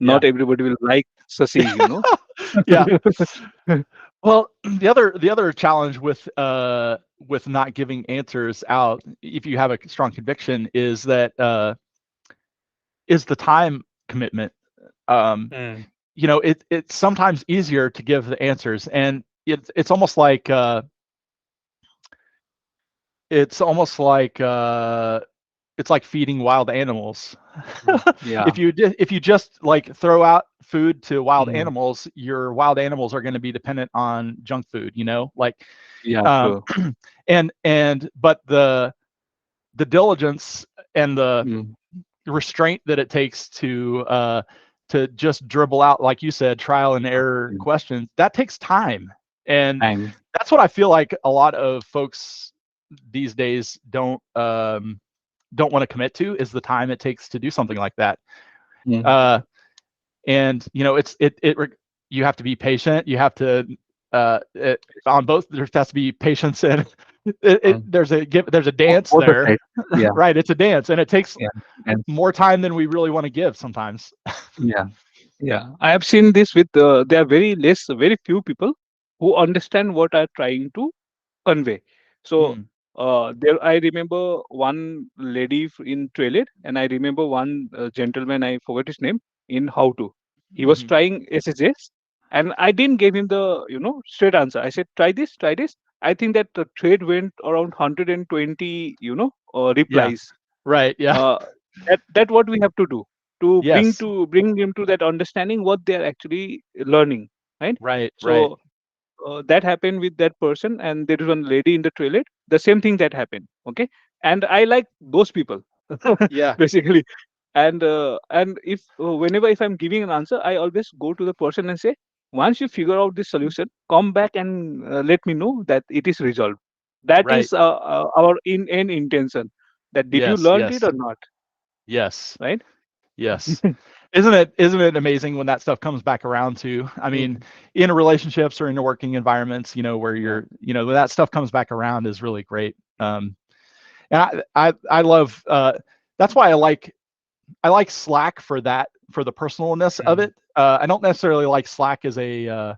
not everybody will like Shashi, Yeah. Well, the other challenge with not giving answers out, if you have a strong conviction, is that is the time commitment. It's sometimes easier to give the answers, and it's almost like it's like feeding wild animals. Yeah. If you just like throw out food to wild animals, your wild animals are going to be dependent on junk food, like Yeah, um, true. but the diligence and the Mm. restraint that it takes to just dribble out, like you said, trial and error Mm. questions, that takes time. And Time. that's what I feel like a lot of folks these days don't want to commit to, is the time it takes to do something like that. Mm. And you have to be patient. You have to on both. There has to be patience, and there's a dance Both the there. sides. Yeah. Right? It's a dance, and it takes Yeah. And more time than we really want to give sometimes. yeah. Yeah. I have seen this with there are very few people who understand what I'm trying to convey. So Mm, there, I remember one lady in Trailer, and I remember one gentleman. I forgot his name in How to. He was mhm. trying SSJS, and I didn't give him the straight answer. I said, try this, try this. I think that the thread went around 120 Yeah. replies. Right. Yeah. Uh, that what we have to do to Yes. bring him to that understanding what they are actually learning, right? Right. Right. So that happened with that person, and there is one lady in the toilet, the same thing that happened. Okay, and I like those people Yeah. basically. And if whenever if I'm giving an answer, I always go to the person and say, once you figure out this solution, come back and let me know that it is resolved. That Right. is our in intention, that did you Yes. learn it Yes. or not, Yes. right? Yes. Isn't it amazing when that stuff comes back around too? I mean, Mm. in relationships or in the working environments, where Yeah. when that stuff comes back around is really great. And I love that's why I like Slack for that, for the personalness of Mm. it. I don't necessarily like Slack as a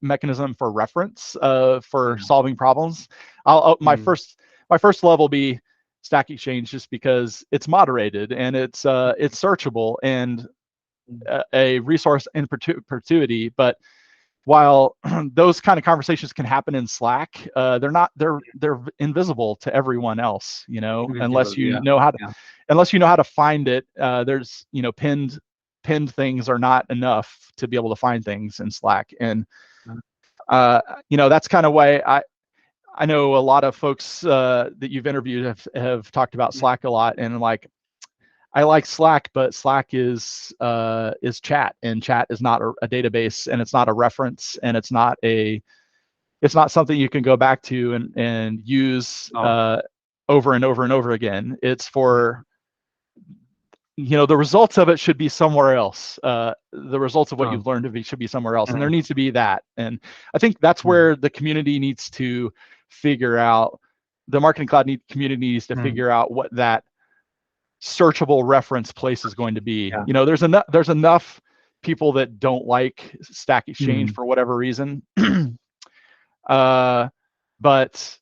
mechanism for reference for Yeah. solving problems. My Mm. first level be Stack Exchange, just because it's moderated and it's searchable and Mm. a resource in perpetuity. But while those kind of conversations can happen in Slack, they're invisible to everyone else, Visible. Yeah. Yeah. unless you know how to find it. There's pinned things are not enough to be able to find things in Slack. And Mm. that's kind of why I know a lot of folks that you've interviewed have talked about Mm. Slack a lot, and like, I like Slack, but Slack is chat, and chat is not a database, and it's not a reference, and it's not something you can go back to and use Oh. over and over and over again. It's Mm. for the results of it should be somewhere else. The results of what Oh. you've learned should be somewhere else, and there Mm. needs to be that. And I think that's Mm. where the community needs to figure out. The Marketing Cloud community needs to Mm. figure out what that searchable reference place is going to be. Yeah. There's enough people that don't like Stack Exchange Mm. for whatever reason. uh, but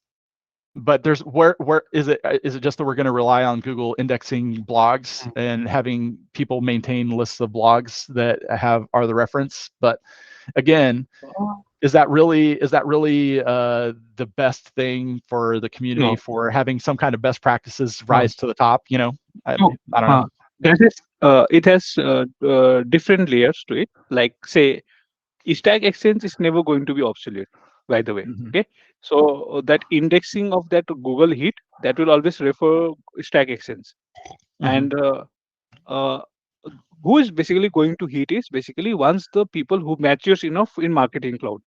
there's where is it just that we're going to rely on Google indexing blogs Mm. and having people maintain lists of blogs that are the reference? But again, Oh, is that really the best thing for the community, no. for having some kind of best practices No. rise to the top? I So, don't know. that is, it has different layers to it. Like, say, Stack Exchange is never going to be obsolete, by the way. Mhm. Okay. So, that indexing of that Google hit, that will always refer Stack Exchange. Mhm. And uh, who is basically going to hit is basically once the people who matures enough in Marketing Cloud.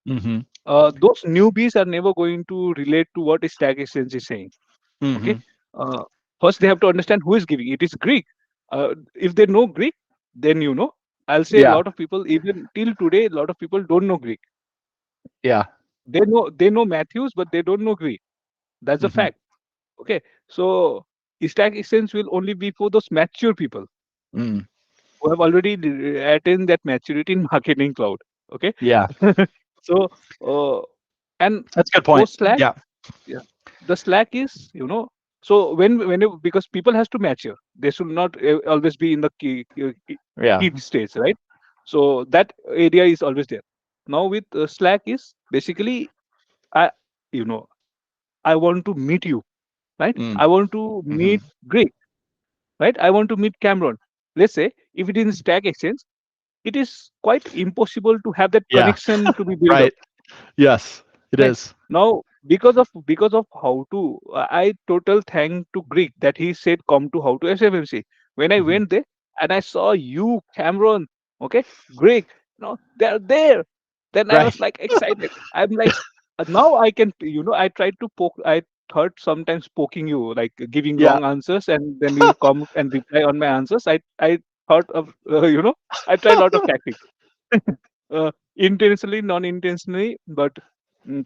Mhm. Those newbies are never going to relate to what Stack Exchange is saying. Okay. Mhm. Uh, First, they have to understand who is giving. It is Greek. If they know Greek, then I'll say a Yeah. lot of people, even till today, a lot of people don't know Greek. Yeah. They know Matthews, but they don't know Greek. That's a Mhm. fact. Okay. So Stack Exchange will only be for those mature people. Mm. who have already attained that maturity in marketing cloud. Okay. Yeah, So uh, and that's a good point. those Slack, Yeah, yeah, the Slack is, so because people has to mature, they should not always be in the yeah. kid stage, right? So that area is always there. Now with Slack is basically, I you know I want to meet you, right? Mm, I want to hmm. meet Greg, right? I want to meet Cameron. Let's say if it is Stack Exchange, it is quite impossible to have that Yeah, connection to be built up. right. Yes, it Right. is. Now, because of how to, I total thank to Greek that he said come to how to SFMC. When I Hmm. went there and I saw you, Cameron, okay, Greek, they're there. Then I Right. was like excited. I'm like, now I can, I tried to poke. I thought sometimes poking you, like giving Yeah. wrong answers, and then you come and reply on my answers. I thought of, I tried a lot of tactics, intentionally, non-intentionally, but. mm,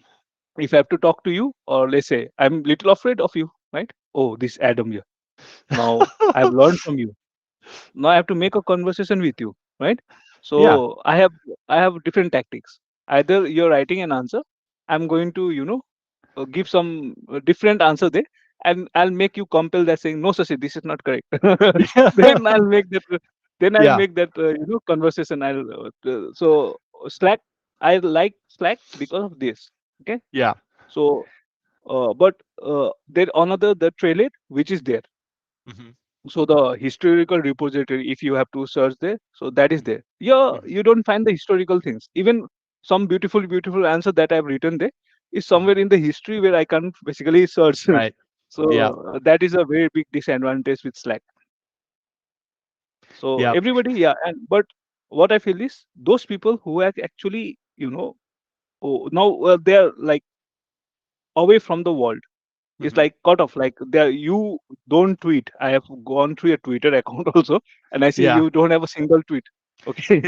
if I have to talk to you, or let's say I'm little afraid of you, right? Oh, this Adam here. Now I've learned from you. Now I have to make a conversation with you, right? Yeah. So I have different tactics. Either you're writing an answer, I'm going to give some different answer there, and I'll make you compel that saying no, Sashi, this is not correct. then I'll make that. Then I'll Yeah. make that conversation. So Slack. I like Slack because of this. Okay. Yeah. So but there another the trailhead which is there. Hmm. So the historical repository, if you have to search there, so that is Hmm. there. Yeah, Hmm. you don't find the historical things. Even some beautiful answer that I've written there is Hmm. somewhere in the history where I can't basically search. Right. Yeah. So that is a very big disadvantage with Slack. So Yeah. everybody, yeah, and but what I feel is those people who have actually, now they are like away from the world. It's Hmm. like cut off. Like there, you don't tweet. I have gone through your Twitter account also, and I see Yeah. you don't have a single tweet. Okay,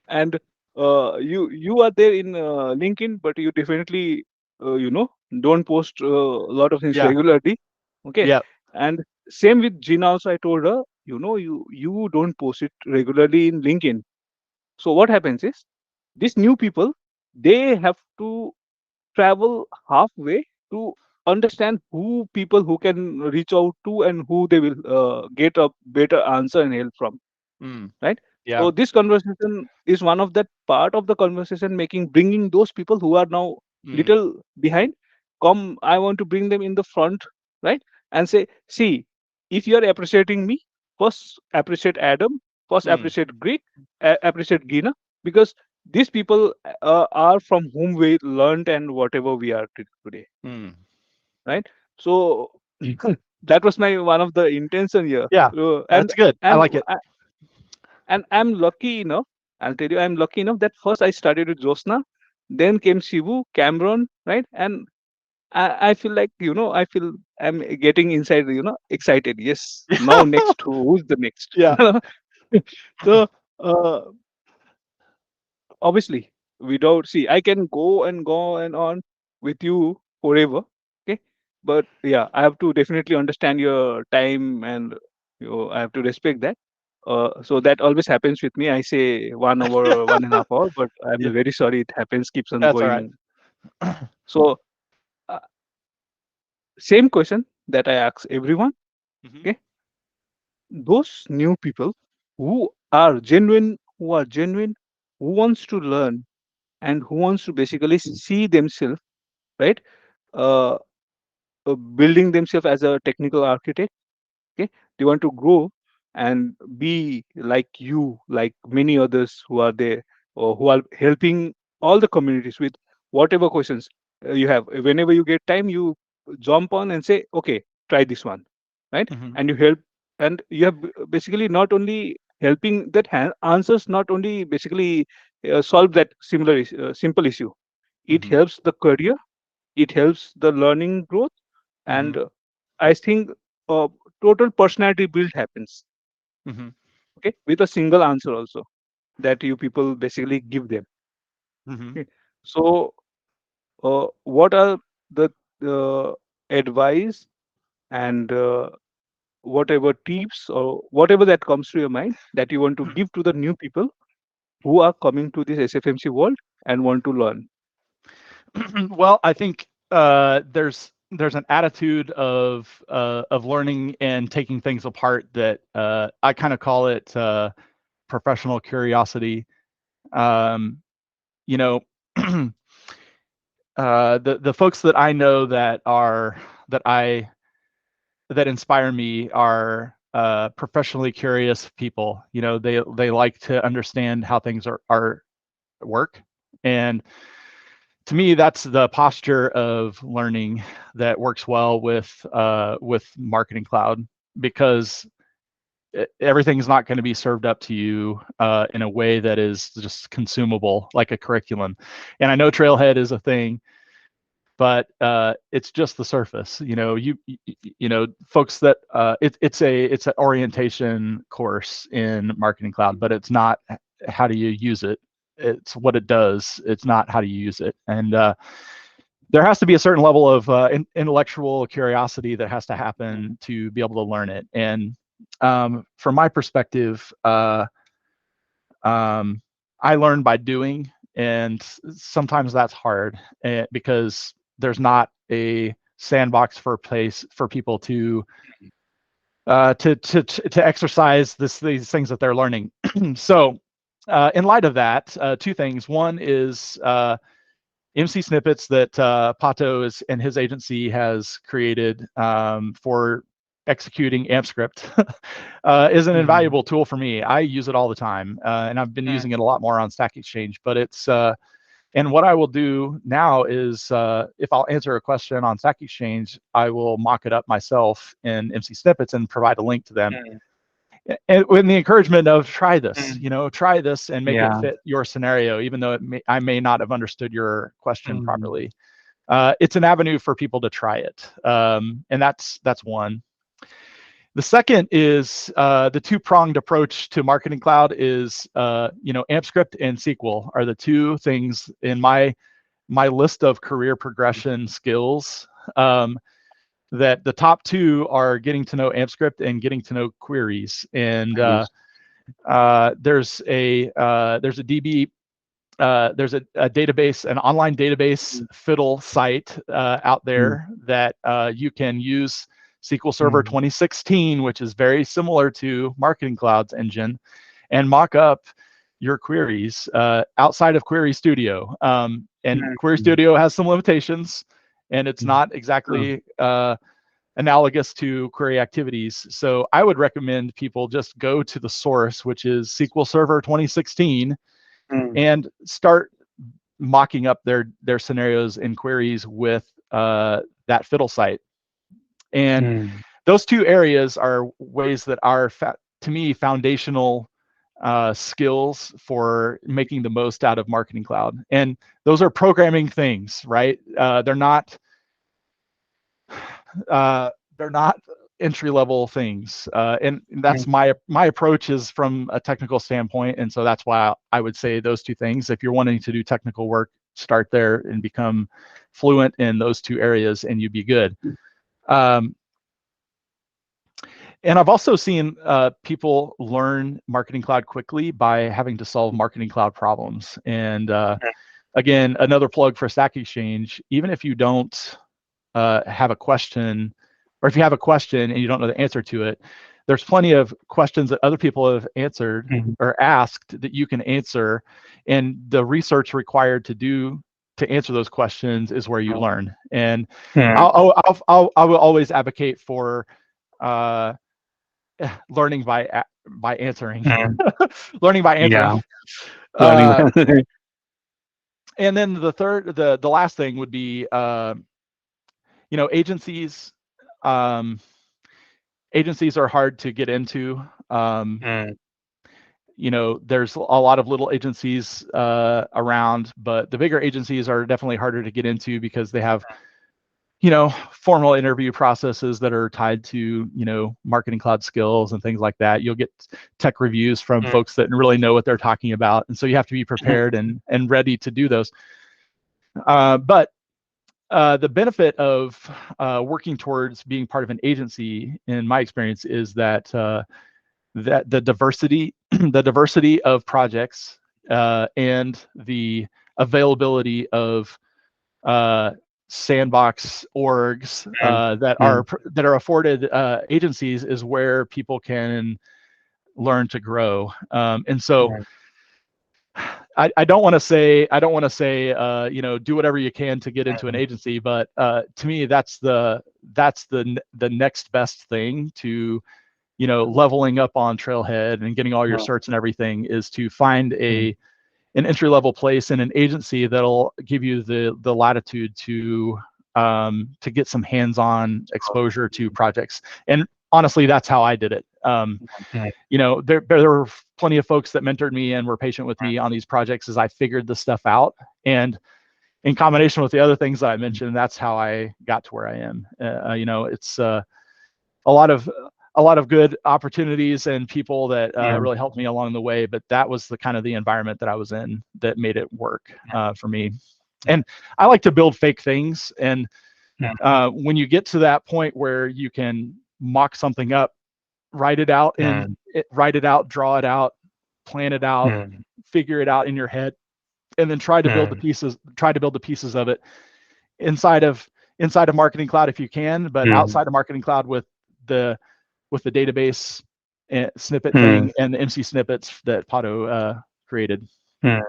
and you are there in LinkedIn, but you definitely don't post a lot of things Yeah. regularly. Okay, Yeah. and same with Gina also. I told her, you don't post it regularly in LinkedIn. So what happens is these new people, they have to travel halfway to understand who people who can reach out to and who they will get a better answer and help from, Mm. right? Yeah. So this conversation is one of that part of the conversation, making bringing those people who are now Mm. little behind, come, I want to bring them in the front, right? And say, see, if you are appreciating me, first appreciate Adam, first Mm. appreciate Greek, appreciate Gina, because these people are from whom we learned and whatever we are today, Mm. right? So that was my one of the intention here. Yeah. And That's good. I and like it. and I'm lucky enough, I'll tell you, I'm lucky enough that first I started with Josna, then came Shivu, Cameron, right? And I feel like, I feel I'm getting inside, excited. Yes. Now next, who's the next? Yeah. So uh, obviously, without, see, I can go and go and on with you forever. Okay. But yeah, I have to definitely understand your time, and I have to respect that. So that always happens with me. I say 1 hour, 1.5 hour, but I'm Yeah. very sorry. It happens, keeps on That's all right. going. So uh, same question that I ask everyone. Hmm. Okay, those new people who are genuine, who wants to learn and who wants to basically see themselves, right? Uh, Building themselves as a technical architect. Okay, they want to grow and be like you, like many others who are there, or who are helping all the communities with whatever questions you have. Whenever you get time, you jump on and say, okay, try this one, right? Hmm. And you help, and you have basically not only helping that answers, not only basically solve that simple issue. It Hmm. helps the career, it helps the learning growth, Hmm. and I think uh, total personality build happens, Hmm. okay, with a single answer also that you people basically give them. Hmm. Okay. So what are the advice and whatever tips or whatever that comes to your mind that you want to give to the new people who are coming to this SFMC world and want to learn? Well, I think there's an attitude of learning and taking things apart that I kind of call it professional curiosity. Um, you know, the folks that I know that I that inspire me are professionally curious people. You know, they like to understand how things are work, and to me, that's the posture of learning that works well with Marketing Cloud, because everything's not going to be served up to you in a way that is just consumable like a curriculum. And I know Trailhead is a thing, but it's just the surface. You know, you know, folks that it's an orientation course in Marketing Cloud, but it's not how do you use it. It's what it does. It's not how do you use it. And there has to be a certain level of intellectual curiosity that has to happen to be able to learn it. And from my perspective, I learn by doing, and sometimes that's hard because there's not a sandbox for a place for people to exercise these things that they're learning. So, in light of that, two things. One is MCSnippets that Pato and his agency has created for executing AMPscript is an invaluable tool for me. I use it all the time, and I've been using it a lot more on Stack Exchange. But it's and what I will do now is if I'll answer a question on Stack Exchange, I will mock it up myself in MCSnippets and provide a link to them. And with the encouragement of try this, you know, try this and make it fit your scenario, even though I may not have understood your question properly. It's an avenue for people to try it, and that's one. The second is the two-pronged approach to Marketing Cloud is, you know, AMPscript and SQL are the two things in my list of career progression skills. That the top two are getting to know AMPscript and getting to know queries. And there's a DB, there's a database, an online database fiddle site out there that you can use SQL Server 2016, which is very similar to Marketing Cloud's engine, and mock up your queries outside of Query Studio. And Query Studio has some limitations, and it's not exactly analogous to query activities. So I would recommend people just go to the source, which is SQL Server 2016, and start mocking up their scenarios and queries with that fiddle site. And those two areas are ways that are, to me, foundational skills for making the most out of Marketing Cloud. And those are programming things, right? They're not entry-level things, and that's my approach is from a technical standpoint, and so that's why I would say those two things. If you're wanting to do technical work, start there and become fluent in those two areas, and you'd be good. And I've also seen people learn Marketing Cloud quickly by having to solve Marketing Cloud problems. And again, another plug for Stack Exchange. Even if you don't have a question, or if you have a question and you don't know the answer to it, there's plenty of questions that other people have answered or asked that you can answer, and the research required to answer those questions is where you learn. And I will always advocate for learning by answering, learning by answering. And then the last thing would be, you know, agencies. Agencies are hard to get into. You know, there's a lot of little agencies around, but the bigger agencies are definitely harder to get into because they have, you know, formal interview processes that are tied to, you know, Marketing Cloud skills and things like that. You'll get tech reviews from folks that really know what they're talking about, and so you have to be prepared and ready to do those. But the benefit of working towards being part of an agency, in my experience, is that that the diversity, the diversity of projects and the availability of sandbox orgs mm, mm, that are afforded agencies is where people can learn to grow. And so mm, I don't want to say do whatever you can to get into an mm, agency, but to me that's the next best thing to leveling up on Trailhead and getting all your mm, certs and everything, is to find mm, an entry level place in an agency that'll give you the latitude to get some hands on exposure to projects. And honestly, that's how I did it. mm, There were plenty of folks that mentored me and were patient with me on these projects as I figured this stuff out. And in combination with the other things that I mentioned, that's how I got to where I am. It's a lot of good opportunities and people that mm, really helped me along the way. But that was the kind of the environment that I was in that made it work for me. And I like to build fake things. And mm, when you get to that point where you can mock something up, mm, write it out, draw it out, plan it out, mm, figure it out in your head, and then mm, try to build the pieces of it inside of Marketing Cloud if you can, but mm, outside of Marketing Cloud the with the database snippet mm, thing and the MCSnippets that Pato created. mm,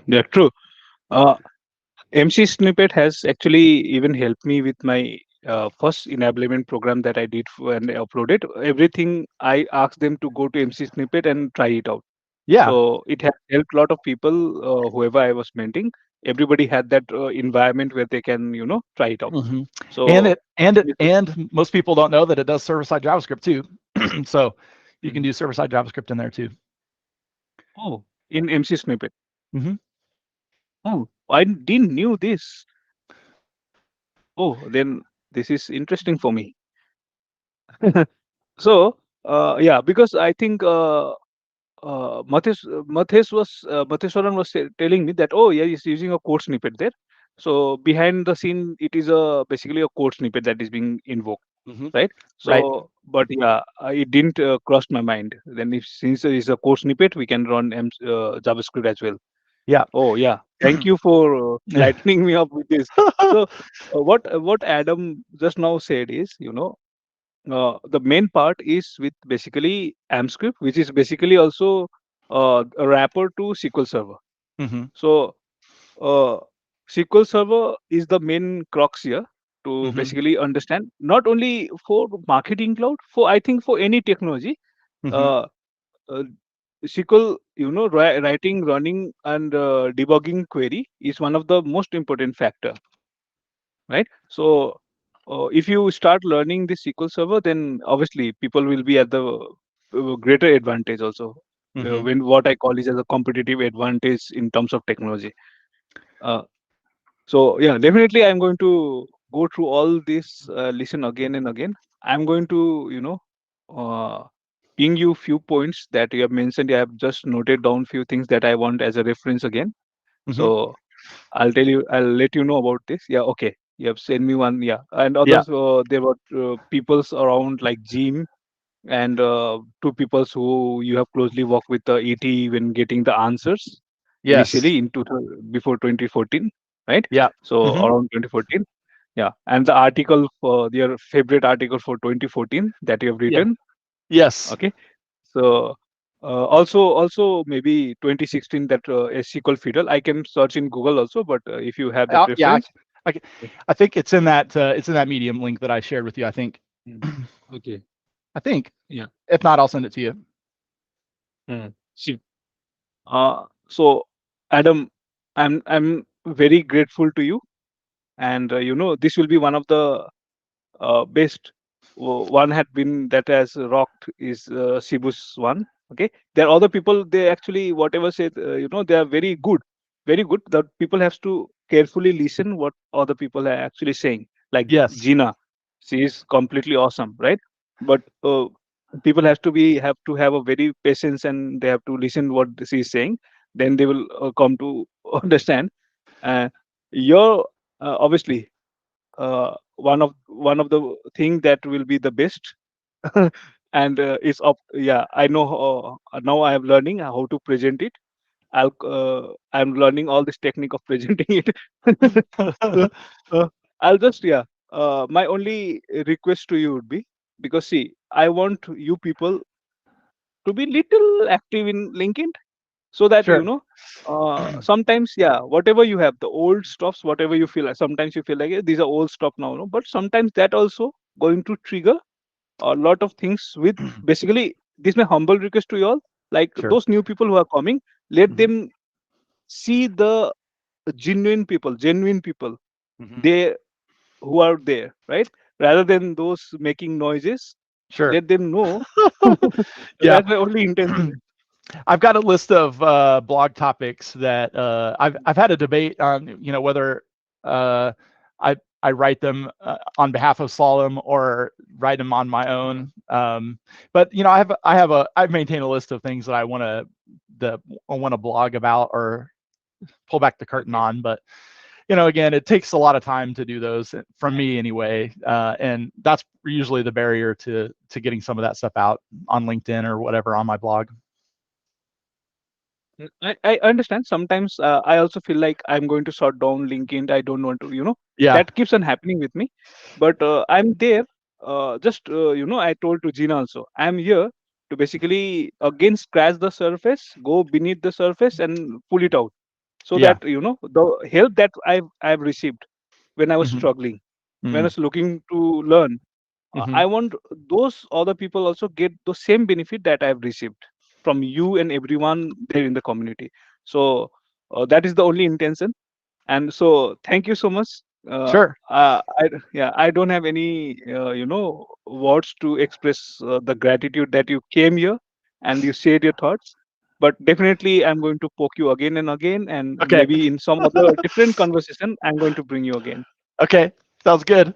Yeah, true. Uh, MC Snippet has actually even helped me with my first enablement program that I did and I uploaded. Everything I asked them to go to MC Snippet and try it out. Yeah. So it has helped a lot of people, whoever I was mentoring. Everybody had that environment where they can, try it out. Mm-hmm. So, And most people don't know that it does server-side JavaScript too. So you can Mhm. do server-side JavaScript in there too. Oh, in MC Snippet. Mm-hmm. Oh, I didn't knew this. Oh, then this is interesting for me. So, yeah, because I think Matheswaran was telling me that, oh yeah, he's using a code snippet there. So behind the scene, it is basically a code snippet that is being invoked, Mm-hmm. right? Right. So, but yeah, it didn't cross my mind. Then, if since it is a code snippet, we can run JavaScript as well. Yeah. Oh yeah, thank you for lightening me up with this. So, what Adam just now said is, the main part is with basically AMPscript, which is basically also a wrapper to SQL Server. Mm-hmm. So uh, SQL Server is the main crux here to Mm-hmm. basically understand, not only for marketing cloud, for I think for any technology. Mm-hmm. Uh, uh, SQL, writing, running, and debugging query is one of the most important factor, right? So if you start learning the SQL Server, then obviously people will be at the greater advantage also. Mm-hmm. When what I call is as a competitive advantage in terms of technology. Uh, so yeah, definitely I'm going to go through all this, listen again and again. I'm going to, uh, ping you few points that you have mentioned. I have just noted down few things that I want as a reference again. Mm-hmm. So I'll let you know about this. Yeah, okay. You have sent me one. Yeah, and Yeah. others. There were peoples around like Jim and two peoples who you have closely worked with the ET when getting the answers Yes. initially before 2014, right? Yeah. So Mm-hmm. around 2014. Yeah, and the article for your favorite article for 2014 that you have Yeah. written. Yes. Okay, so also maybe 2016 that SQL Fiddle. I can search in Google also, but if you have that Yeah. reference. I think it's in that Medium link that I shared with you. I think. Mm. Okay. I think. Yeah. If not, I'll send it to you. Mm. See. So Adam, I'm very grateful to you, and this will be one of the best. One had been that has rocked is Cebu's one. Okay, there are other people. They actually whatever said, they are very good, very good. The people have to carefully listen what other people are actually saying. Like Yes. Gina, she is completely awesome, right? But people have to have a very patience and they have to listen what she is saying. Then they will come to understand. Uh, your obviously, one of the thing that will be the best, and it's up. Yeah, I know. Now I am learning how to present it. I'm learning all this technique of presenting it. So, uh, I'll just, yeah. My only request to you would be, because see, I want you people to be little active in LinkedIn, so that Sure. sometimes, yeah, whatever you have, the old stuffs, whatever you feel like, sometimes you feel like, these are old stuff now, no? But sometimes that also going to trigger a lot of things with, basically, this is my humble request to you all, like Sure. those new people who are coming, let Mhm. them see the genuine people, Mhm. they who are there, right? Rather than those making noises, Sure. let them know. Yeah. That's my only intention. I've got a list of blog topics that I've had a debate on, whether uh, I write them on behalf of Solemn or write them on my own. But I've maintained a list of things that I want to blog about or pull back the curtain Okay. on. But again, it takes a lot of time to do those from me anyway, and that's usually the barrier to getting some of that stuff out on LinkedIn or whatever on my blog. I understand. Sometimes I also feel like I'm going to shut down LinkedIn. I don't want to, Yeah. that keeps on happening with me. But I'm there. Just, I told to Gina also, I'm here to basically again scratch the surface, go beneath the surface and pull it out. So Yeah. that, the help that I've received when I was Hmm. struggling, when I Hmm. was looking to learn, Hmm. I want those other people also get the same benefit that I've received from you and everyone there in the community. So that is the only intention. And so thank you so much. Sure. Yeah, I don't have any words to express the gratitude that you came here and you shared your thoughts. But definitely, I'm going to poke you again and again, and Okay. maybe in some other different conversation, I'm going to bring you again. Okay. Sounds good.